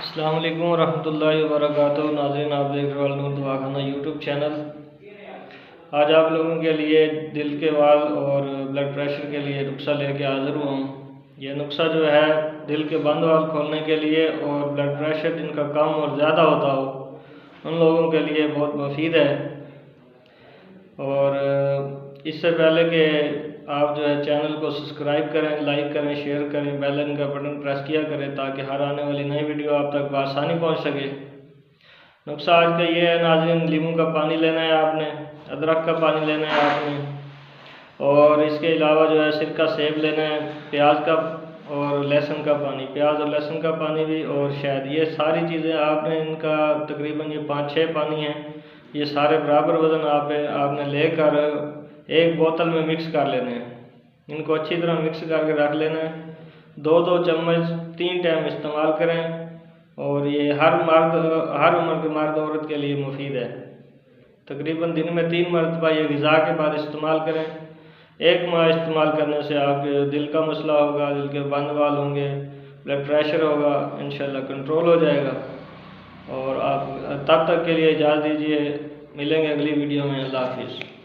अस्सलाम वालेकुम रहमतुल्लाहि व बरकातुहू। नाज़रीन, आप देख रहे हो दवाखाना यूट्यूब चैनल। आज आप लोगों के लिए दिल के वाल और ब्लड प्रेशर के लिए नुस्खा लेके हाज़िर हुआ हूँ। यह नुस्खा जो है दिल के बंद वाल खोलने के लिए और ब्लड प्रेशर जिनका कम और ज़्यादा होता हो उन लोगों के लिए बहुत मुफीद है। और इससे पहले कि आप जो है चैनल को सब्सक्राइब करें, लाइक करें, शेयर करें, बेल आइकन का बटन प्रेस किया करें ताकि हर आने वाली नई वीडियो आप तक आसानी पहुंच सके। नुस्खा आज का ये है नाज़रीन, नींबू का पानी लेना है आपने, अदरक का पानी लेना है आपने, और इसके अलावा जो है सिरका सेब लेना है, प्याज का और लहसुन का पानी, प्याज और लहसुन का पानी भी, और शहद। ये सारी चीज़ें आपने इनका तकरीबन ये 5-6 पानी हैं, ये सारे बराबर वज़न आपने लेकर एक बोतल में मिक्स कर लेने हैं। इनको अच्छी तरह मिक्स करके रख लेना है। 2-2 चम्मच 3 टाइम इस्तेमाल करें और ये हर उम्र के मर्द औरत के लिए मुफीद है। तकरीबन दिन में 3 मरतबा ये ग़िज़ा के बाद इस्तेमाल करें। 1 माह इस्तेमाल करने से आपके दिल का मसला होगा, दिल के बंद वाल होंगे, ब्लड प्रेशर होगा, इंशाल्लाह कंट्रोल हो जाएगा। और आप तब तक के लिए इजाज़त दीजिए, मिलेंगे अगली वीडियो में। अल्लाह हाफिज़।